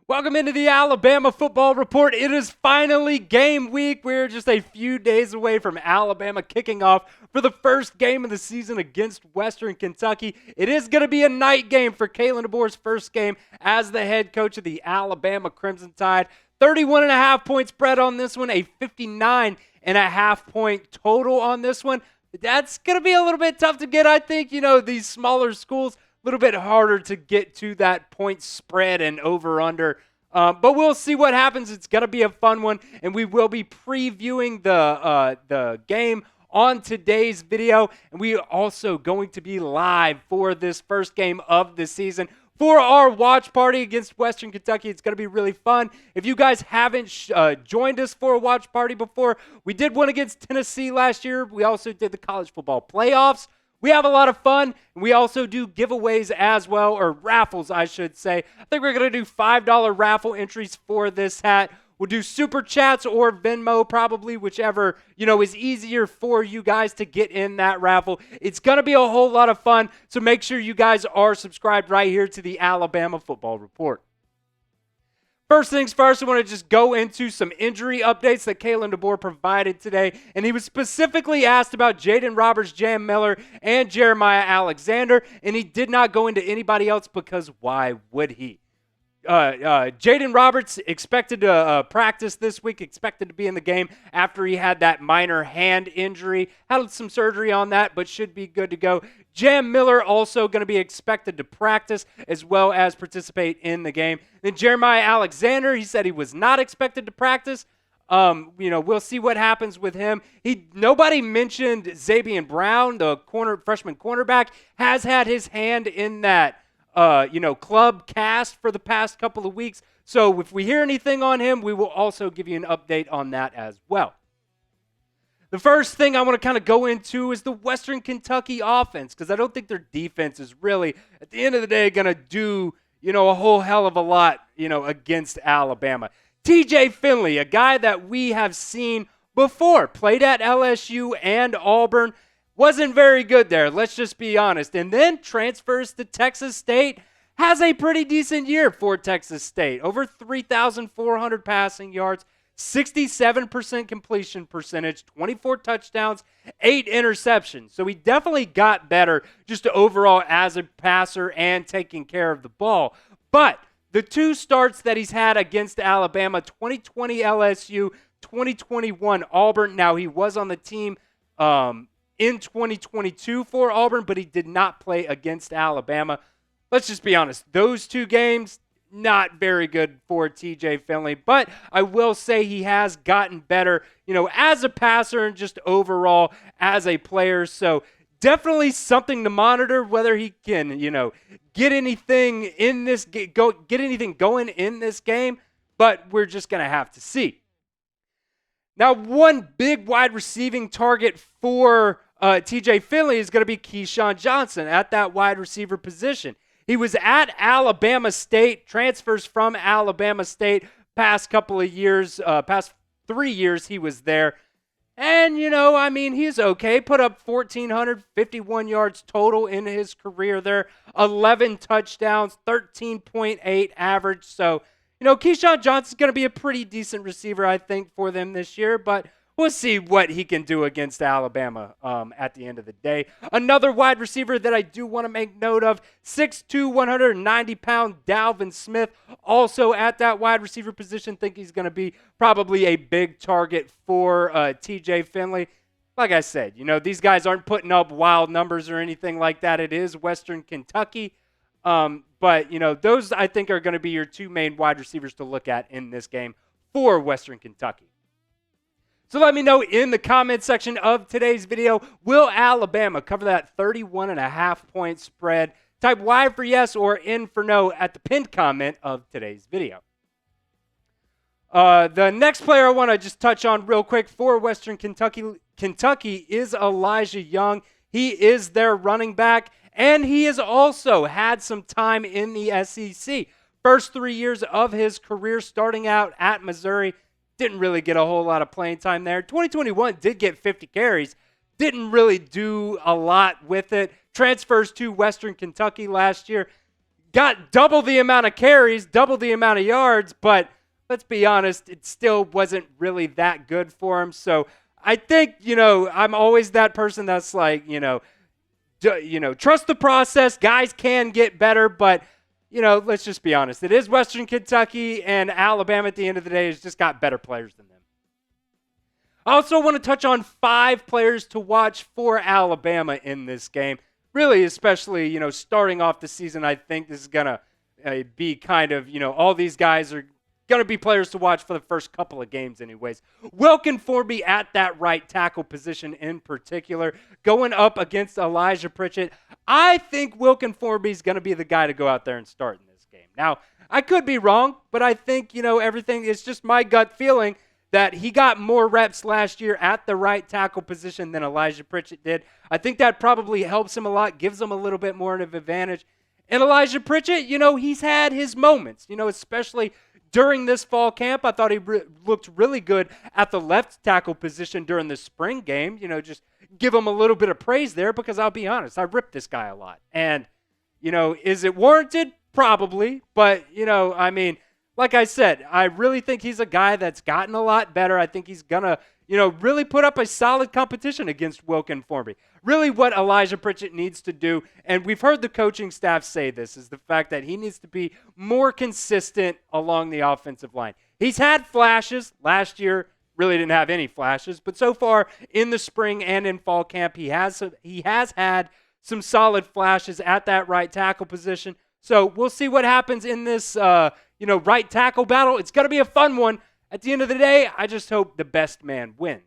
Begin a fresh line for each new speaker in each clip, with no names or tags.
Welcome into the Alabama Football Report. It is finally game week. We're just a few days away from Alabama kicking off for the first game of the season against Western Kentucky. It is going to be a night game for Kalen DeBoer's first game as the head coach of the Alabama Crimson Tide. 31.5 point spread on this one, a 59.5 point total on this one. That's going to be a little bit tough to get, I think. You know, these smaller schools, a little bit harder to get to that point spread and over-under. But we'll see what happens. It's going to be a fun one, and we will be previewing the game on today's video. And we are also going to be live for this first game of the season for our watch party against Western Kentucky. It's going to be really fun. If you guys haven't joined us for a watch party before, we did one against Tennessee last year. We also did the college football playoffs. We have a lot of fun, and we also do giveaways as well, or raffles, I should say. I think we're going to do $5 raffle entries for this hat. We'll do Super Chats or Venmo, probably, whichever, is easier for you guys to get in that raffle. It's going to be a whole lot of fun, so make sure you guys are subscribed right here to the Alabama Football Report. First things first, I want to just go into some injury updates that Kalen DeBoer provided today. And he was specifically asked about Jaeden Roberts, Jam Miller, and Jeremiah Alexander. And he did not go into anybody else because why would he? Jaeden Roberts expected to practice this week, expected to be in the game after he had that minor hand injury. Had some surgery on that, but should be good to go. Jam Miller also going to be expected to practice as well as participate in the game. Then Jeremiah Alexander, he said he was not expected to practice. We'll see what happens with him. Nobody mentioned Zabien Brown, the freshman cornerback, has had his hand in that club cast for the past couple of weeks. So if we hear anything on him, we will also give you an update on that as well. The first thing I want to kind of go into is the Western Kentucky offense, because I don't think their defense is really, at the end of the day, going to do, a whole hell of a lot, against Alabama. TJ Finley, a guy that we have seen before, played at LSU and Auburn, wasn't very good there, let's just be honest. And then transfers to Texas State, has a pretty decent year for Texas State. Over 3,400 passing yards, 67% completion percentage, 24 touchdowns, 8 interceptions. So he definitely got better just overall as a passer and taking care of the ball. But the two starts that he's had against Alabama, 2020 LSU, 2021 Auburn. Now, he was on the team in 2022 for Auburn, but he did not play against Alabama. Let's just be honest. Those two games, not very good for TJ Finley, but I will say he has gotten better, as a passer and just overall as a player. So definitely something to monitor, whether he can, get anything in this get anything going in this game, but we're just going to have to see. Now, one big wide receiving target for TJ Finley is going to be Keyshawn Johnson at that wide receiver position. He was at Alabama State, transfers from Alabama State past couple of years, past 3 years he was there. And, he's okay. Put up 1,451 yards total in his career there. 11 touchdowns, 13.8 average. So, Keyshawn Johnson's going to be a pretty decent receiver, I think, for them this year. But we'll see what he can do against Alabama at the end of the day. Another wide receiver that I do want to make note of, 6'2", 190-pound Dalvin Smith, also at that wide receiver position. Think he's going to be probably a big target for TJ Finley. Like I said, these guys aren't putting up wild numbers or anything like that. It is Western Kentucky. But those I think are going to be your two main wide receivers to look at in this game for Western Kentucky. So let me know in the comment section of today's video, will Alabama cover that 31.5 point spread? Type Y for yes or N for no at the pinned comment of today's video. The next player I want to just touch on real quick for Western Kentucky is Elijah Young. He is their running back, and he has also had some time in the SEC. First 3 years of his career starting out at Missouri, didn't really get a whole lot of playing time there. 2021 did get 50 carries, didn't really do a lot with it. Transfers to Western Kentucky last year, got double the amount of carries, double the amount of yards, but let's be honest, it still wasn't really that good for him. So I think, I'm always that person that's like, trust the process. Guys can get better, but, let's just be honest. It is Western Kentucky, and Alabama at the end of the day has just got better players than them. I also want to touch on 5 players to watch for Alabama in this game. Really, especially, starting off the season, I think this is going to be kind of, all these guys are going to be players to watch for the first couple of games anyways. Wilkin-Formby at that right tackle position in particular, going up against Elijah Pritchett. I think Wilkin-Formby is going to be the guy to go out there and start in this game. Now, I could be wrong, but I think, everything is just my gut feeling that he got more reps last year at the right tackle position than Elijah Pritchett did. I think that probably helps him a lot, gives him a little bit more of an advantage. And Elijah Pritchett, he's had his moments, especially during this fall camp. I thought he looked really good at the left tackle position during the spring game. Just give him a little bit of praise there because I'll be honest, I ripped this guy a lot. And, is it warranted? Probably. But, like I said, I really think he's a guy that's gotten a lot better. I think he's going to, really put up a solid competition against Wilkin-Formby. Really what Elijah Pritchett needs to do, and we've heard the coaching staff say this, is the fact that he needs to be more consistent along the offensive line. He's had flashes. Last year, really didn't have any flashes, but so far in the spring and in fall camp, he has had some solid flashes at that right tackle position. So we'll see what happens in this right tackle battle. It's going to be a fun one. At the end of the day, I just hope the best man wins.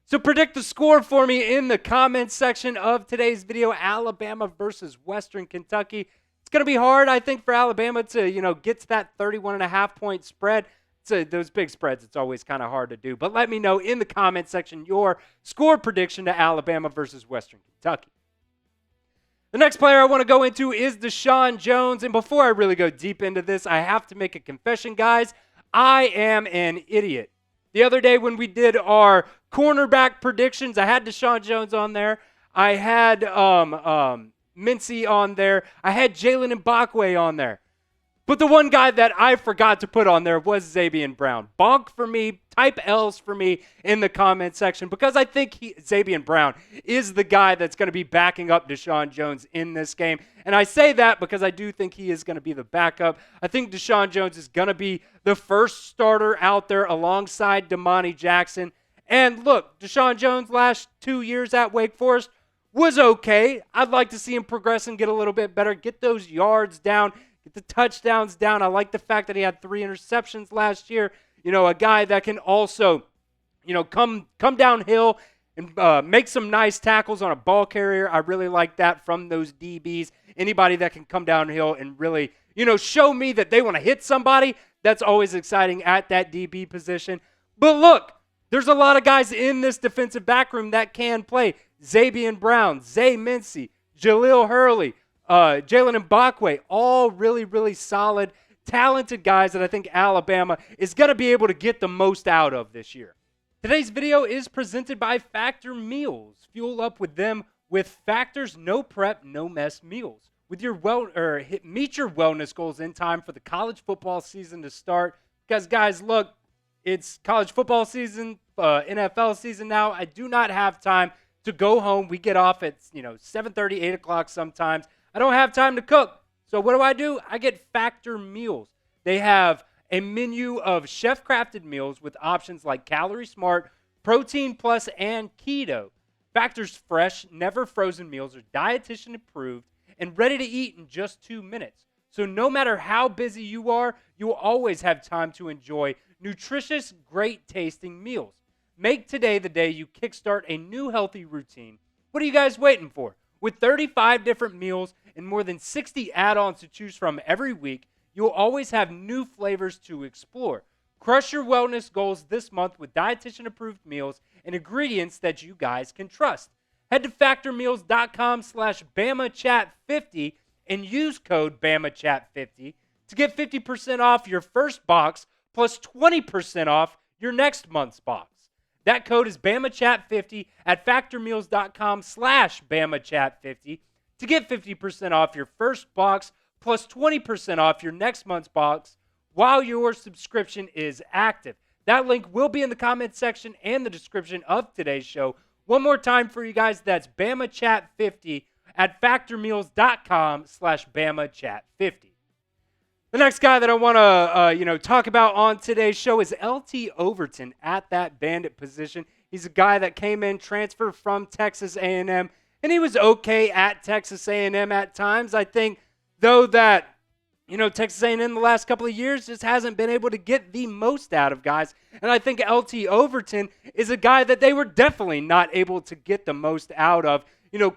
So predict the score for me in the comments section of today's video, Alabama versus Western Kentucky. It's going to be hard, I think, for Alabama to, get to that 31.5 point spread. Those big spreads, it's always kind of hard to do. But let me know in the comments section your score prediction to Alabama versus Western Kentucky. The next player I want to go into is DeShawn Jones. And before I really go deep into this, I have to make a confession, guys. I am an idiot. The other day when we did our cornerback predictions, I had DeShawn Jones on there. I had Mincy on there. I had Jaeden Mbakwe on there. But the one guy that I forgot to put on there was Zabien Brown. Bonk for me, type L's for me in the comment section because I think Zabien Brown is the guy that's going to be backing up DeShawn Jones in this game. And I say that because I do think he is going to be the backup. I think DeShawn Jones is going to be the first starter out there alongside Damani Jackson. And look, DeShawn Jones last 2 years at Wake Forest was okay. I'd like to see him progress and get a little bit better, get those yards down, get the touchdowns down. I like the fact that he had 3 interceptions last year. A guy that can also, come downhill and make some nice tackles on a ball carrier. I really like that from those DBs. Anybody that can come downhill and really, show me that they want to hit somebody, that's always exciting at that DB position. But look, there's a lot of guys in this defensive backroom that can play. Zabien Brown, Zay Mincy, Jaleel Hurley, Jaeden Mbakwe, all really, really solid, talented guys that I think Alabama is going to be able to get the most out of this year. Today's video is presented by Factor Meals. Fuel up with them with Factor's no prep, no mess meals. With your meet your wellness goals in time for the college football season to start. Because guys, look, it's college football season, NFL season now. I do not have time to go home. We get off at 7:30, 8 o'clock sometimes. I don't have time to cook. So what do? I get Factor Meals. They have a menu of chef-crafted meals with options like Calorie Smart, Protein Plus, and Keto. Factor's fresh, never frozen meals are dietitian approved and ready to eat in just 2 minutes. So no matter how busy you are, you will always have time to enjoy nutritious, great-tasting meals. Make today the day you kickstart a new healthy routine. What are you guys waiting for? With 35 different meals and more than 60 add-ons to choose from every week, you'll always have new flavors to explore. Crush your wellness goals this month with dietitian-approved meals and ingredients that you guys can trust. Head to factormeals.com/BamaChat50 and use code BamaChat50 to get 50% off your first box plus 20% off your next month's box. That code is BamaChat50 at factormeals.com/BamaChat50 to get 50% off your first box plus 20% off your next month's box while your subscription is active. That link will be in the comment section and the description of today's show. One more time for you guys, that's BamaChat50 at factormeals.com/BamaChat50. The next guy that I want to talk about on today's show is LT Overton at that bandit position. He's a guy that came in, transferred from Texas A&M, and he was okay at Texas A&M at times. I think, though, that Texas A&M the last couple of years just hasn't been able to get the most out of guys. And I think LT Overton is a guy that they were definitely not able to get the most out of.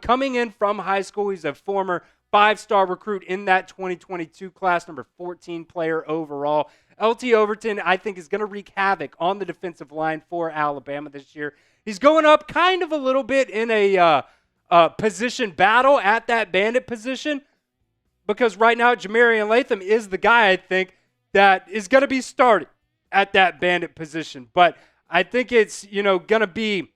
Coming in from high school, he's a former five-star recruit in that 2022 class, number 14 player overall. LT Overton, I think, is going to wreak havoc on the defensive line for Alabama this year. He's going up kind of a little bit in a position battle at that bandit position, because right now Jamarian Latham is the guy, I think, that is going to be started at that bandit position. But I think it's, going to be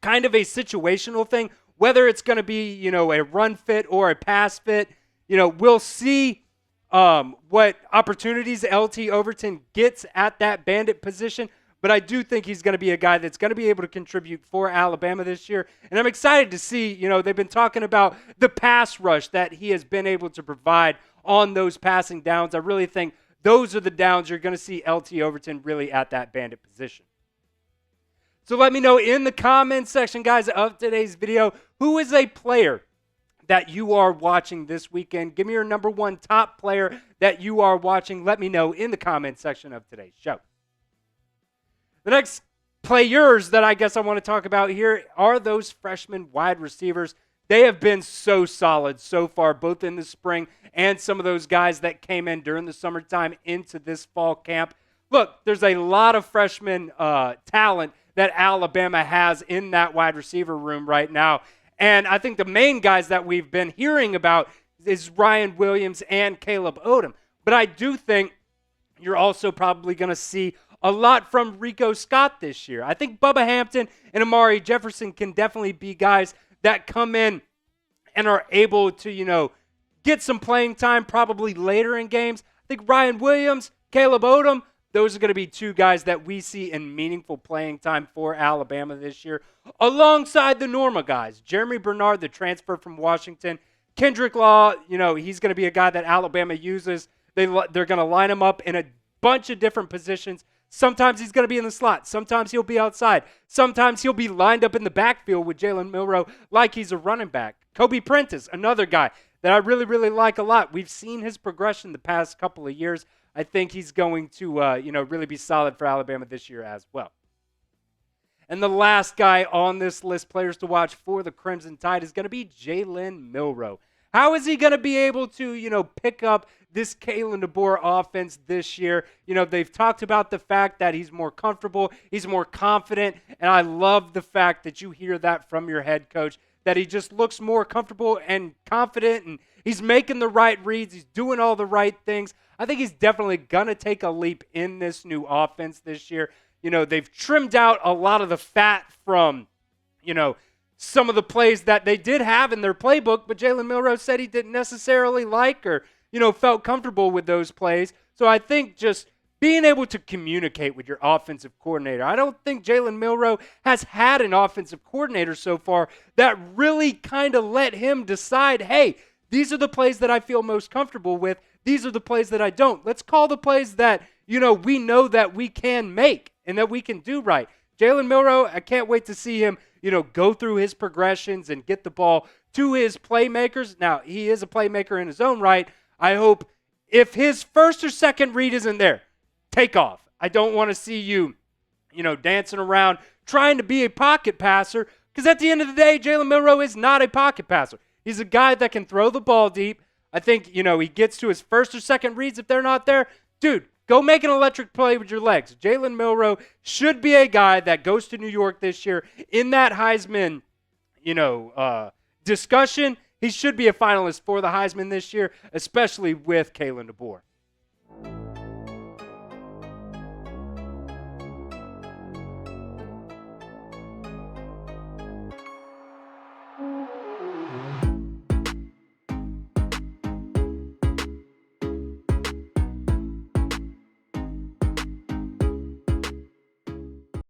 kind of a situational thing. Whether it's going to be, a run fit or a pass fit, we'll see what opportunities LT Overton gets at that bandit position. But I do think he's going to be a guy that's going to be able to contribute for Alabama this year. And I'm excited to see, they've been talking about the pass rush that he has been able to provide on those passing downs. I really think those are the downs you're going to see LT Overton really at that bandit position. So let me know in the comments section, guys, of today's video, who is a player that you are watching this weekend. Give me your number one top player that you are watching. Let me know in the comments section of today's show. The next players that I guess I want to talk about here are those freshman wide receivers. They have been so solid so far, both in the spring and some of those guys that came in during the summertime into this fall camp. Look, there's a lot of freshman talent that Alabama has in that wide receiver room right now. And I think the main guys that we've been hearing about is Ryan Williams and Caleb Odom. But I do think you're also probably going to see a lot from Rico Scott this year. I think Bubba Hampton and Amari Jefferson can definitely be guys that come in and are able to, get some playing time probably later in games. I think Ryan Williams, Caleb Odom, those are going to be two guys that we see in meaningful playing time for Alabama this year, alongside the Norma guys. Jeremy Bernard, the transfer from Washington. Kendrick Law, he's going to be a guy that Alabama uses. They're going to line him up in a bunch of different positions. Sometimes he's going to be in the slot. Sometimes he'll be outside. Sometimes he'll be lined up in the backfield with Jalen Milroe like he's a running back. Kobe Prentice, another guy that I really, really like a lot. We've seen his progression the past couple of years. I think he's going to, really be solid for Alabama this year as well. And the last guy on this list, players to watch for the Crimson Tide, is going to be Jalen Milroe. How is he going to be able to, pick up this Kalen DeBoer offense this year? They've talked about the fact that he's more comfortable, he's more confident, and I love the fact that you hear that from your head coach, that he just looks more comfortable and confident, and he's making the right reads, he's doing all the right things. I think he's definitely going to take a leap in this new offense this year. They've trimmed out a lot of the fat from, some of the plays that they did have in their playbook, but Jalen Milroe said he didn't necessarily like or, felt comfortable with those plays. So I think just being able to communicate with your offensive coordinator. I don't think Jalen Milroe has had an offensive coordinator so far that really kind of let him decide, hey, these are the plays that I feel most comfortable with. These are the plays that I don't. Let's call the plays that, we know that we can make and that we can do right. Jalen Milroe, I can't wait to see him, go through his progressions and get the ball to his playmakers. Now, he is a playmaker in his own right. I hope if his first or second read isn't there, take off. I don't want to see you, dancing around trying to be a pocket passer, because at the end of the day, Jalen Milroe is not a pocket passer. He's a guy that can throw the ball deep. I think, he gets to his first or second reads. If they're not there, dude, go make an electric play with your legs. Jalen Milroe should be a guy that goes to New York this year in that Heisman, discussion. He should be a finalist for the Heisman this year, especially with Kalen DeBoer.